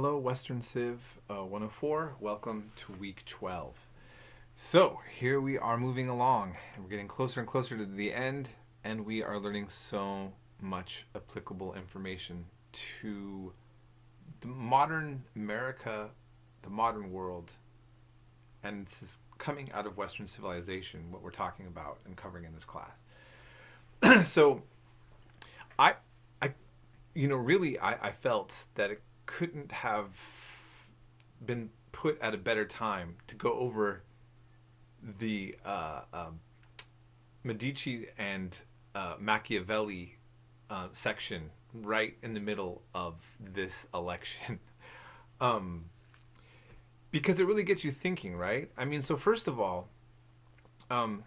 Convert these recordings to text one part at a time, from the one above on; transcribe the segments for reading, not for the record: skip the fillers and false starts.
Hello, Western Civ 104. Welcome to week 12. So, here we are moving along. We're getting closer and closer to the end, and we are learning so much applicable information to the modern America, the modern world, and this is coming out of Western civilization, what we're talking about and covering in this class. So, I, I, really, I felt that it couldn't have been put at a better time to go over the Medici and Machiavelli section right in the middle of this election. Because it really gets you thinking, right? I mean, so first of all, I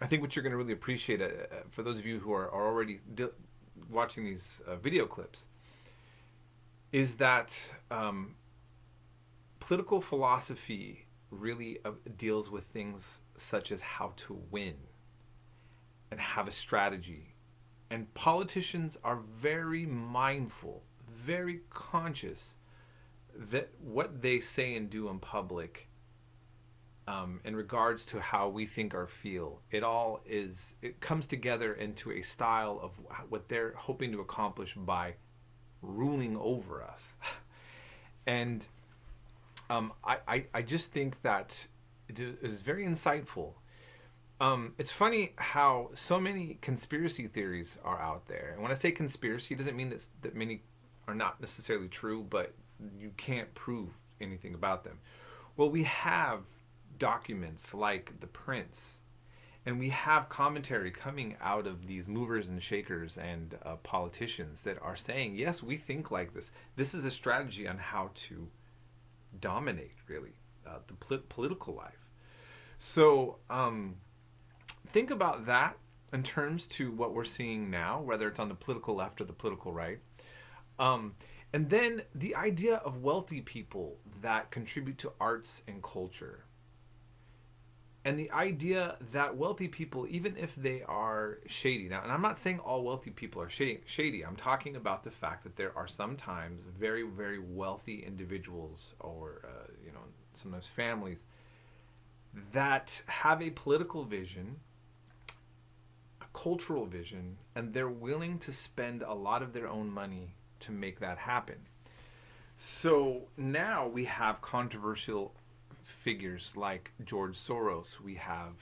think what you're going to really appreciate, for those of you who are already watching these video clips, is that political philosophy really deals with things such as how to win and have a strategy. And politicians are very mindful, very conscious that what they say and do in public, in regards to how we think or feel, it comes together into a style of what they're hoping to accomplish by ruling over us. And I just think that it is very insightful. It's funny how so many conspiracy theories are out there. And when I say conspiracy, it doesn't mean that many are not necessarily true, but you can't prove anything about them. Well, we have documents like the Prince, and we have commentary coming out of these movers and shakers and politicians that are saying, yes, we think like this. This is a strategy on how to dominate, really, the political life. So think about that in terms to what we're seeing now, whether it's on the political left or the political right. And then the idea of wealthy people that contribute to arts and culture. And the idea that wealthy people, even if they are shady, now, and I'm not saying all wealthy people are shady. I'm talking about the fact that there are sometimes very, very wealthy individuals or, sometimes families that have a political vision, a cultural vision, and they're willing to spend a lot of their own money to make that happen. So now we have controversial figures like George Soros. We have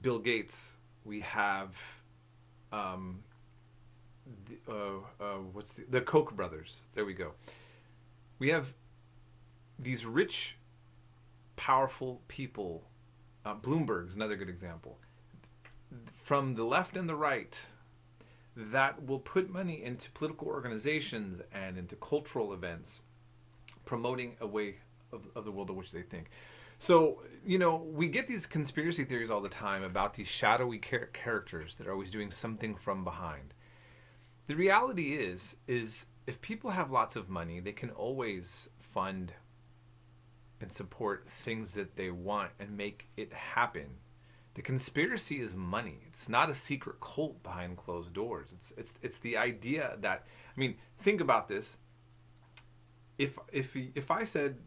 Bill Gates. We have the Koch brothers. There we go. We have these rich, powerful people. Bloomberg's another good example. From the left and the right, that will put money into political organizations and into cultural events, promoting a way of the world of which they think. So, we get these conspiracy theories all the time about these shadowy characters that are always doing something from behind. The reality is if people have lots of money, they can always fund and support things that they want and make it happen. The conspiracy is money. It's not a secret cult behind closed doors. It's the idea that, think about this. If I said,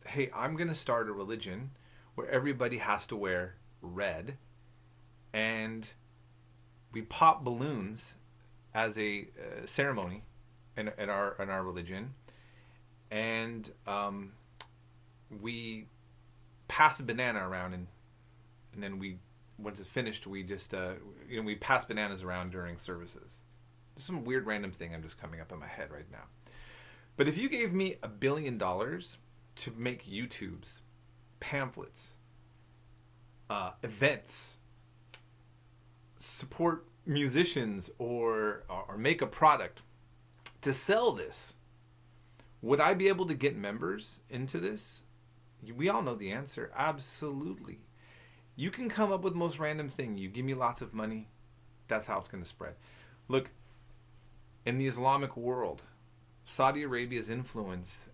hey, I'm going to start a religion where everybody has to wear red, and we pop balloons as a ceremony in our religion, and we pass a banana around, and then once it's finished, we just we pass bananas around during services. Some weird random thing I'm just coming up in my head right now. But if you gave me $1 billion to make YouTubes, pamphlets, events, support musicians, or make a product to sell this, would I be able to get members into this? We all know the answer. Absolutely. You can come up with the most random thing. You give me lots of money, that's how it's going to spread. Look, in the Islamic world, Saudi Arabia's influence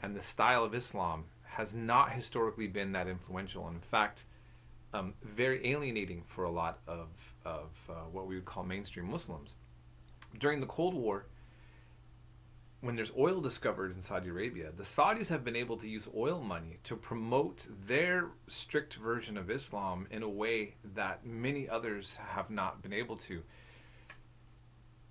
and the style of Islam has not historically been that influential. In fact, very alienating for a lot of what we would call mainstream Muslims. During the Cold War, when there's oil discovered in Saudi Arabia, the Saudis have been able to use oil money to promote their strict version of Islam in a way that many others have not been able to.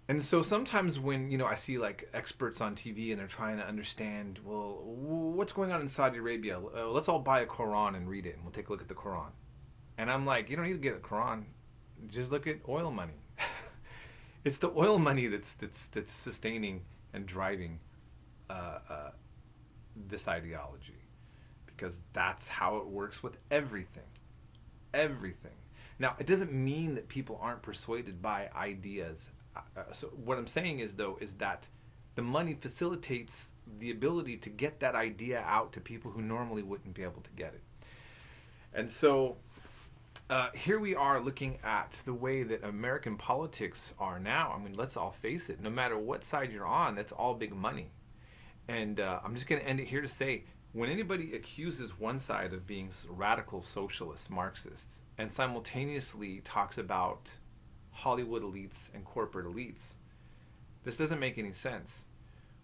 And so sometimes when, I see like experts on TV and they're trying to understand, well, what's going on in Saudi Arabia? Let's all buy a Quran and read it, and we'll take a look at the Quran. And I'm like, you don't need to get a Quran. Just look at oil money. It's the oil money that's sustaining and driving this ideology, because that's how it works with everything. Everything. Now, it doesn't mean that people aren't persuaded by ideas. So what I'm saying is, though, is that the money facilitates the ability to get that idea out to people who normally wouldn't be able to get it. And so here we are looking at the way that American politics are now. I mean, let's all face it. No matter what side you're on, that's all big money. And I'm just going to end it here to say, when anybody accuses one side of being radical socialists, Marxists, and simultaneously talks about Hollywood elites and corporate elites, this doesn't make any sense.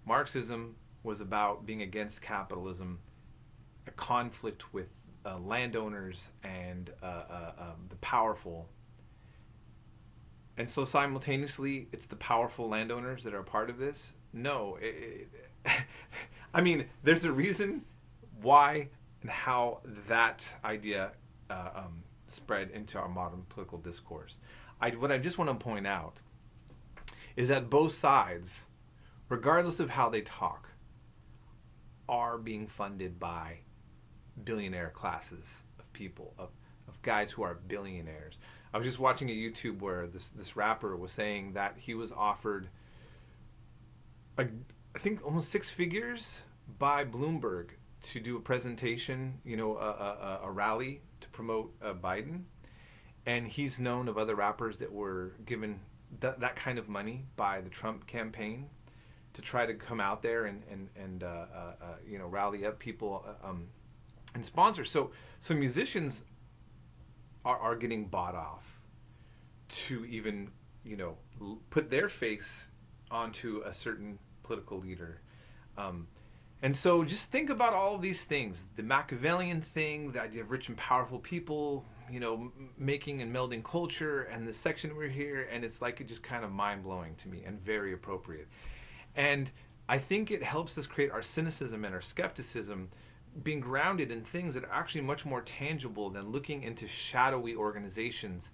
Marxism was about being against capitalism, a conflict with landowners and the powerful. And so simultaneously, it's the powerful landowners that are a part of this? No. I mean, there's a reason why and how that idea spread into our modern political discourse. What I just want to point out is that both sides, regardless of how they talk, are being funded by billionaire classes of people, of guys who are billionaires. I was just watching a YouTube where this rapper was saying that he was offered, I think, almost 6 figures by Bloomberg to do a presentation, a rally to promote Biden. And he's known of other rappers that were given that kind of money by the Trump campaign to try to come out there and rally up people and sponsors. So musicians are getting bought off to even put their face onto a certain political leader. And so just think about all of these things, the Machiavellian thing, the idea of rich and powerful people, making and melding culture, and the section we're here, and it's like, it just kind of mind-blowing to me and very appropriate. And I think it helps us create our cynicism and our skepticism, being grounded in things that are actually much more tangible than looking into shadowy organizations,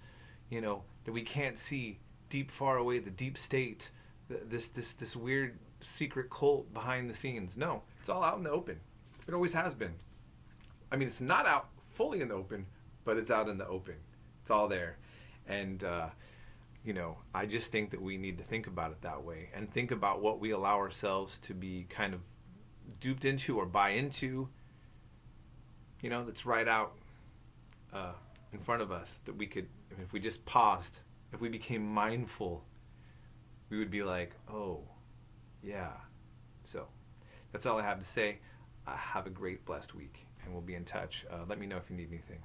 that we can't see, deep far away, the deep state, this weird secret cult behind the scenes. No, it's all out in the open. It always has been. I mean, it's not out fully in the open, but it's out in the open. It's all there. And, I just think that we need to think about it that way, and think about what we allow ourselves to be kind of duped into or buy into, that's right out in front of us, that we could, if we just paused, if we became mindful, we would be like, oh, yeah. So that's all I have to say. Have a great, blessed week, and we'll be in touch. Let me know if you need anything.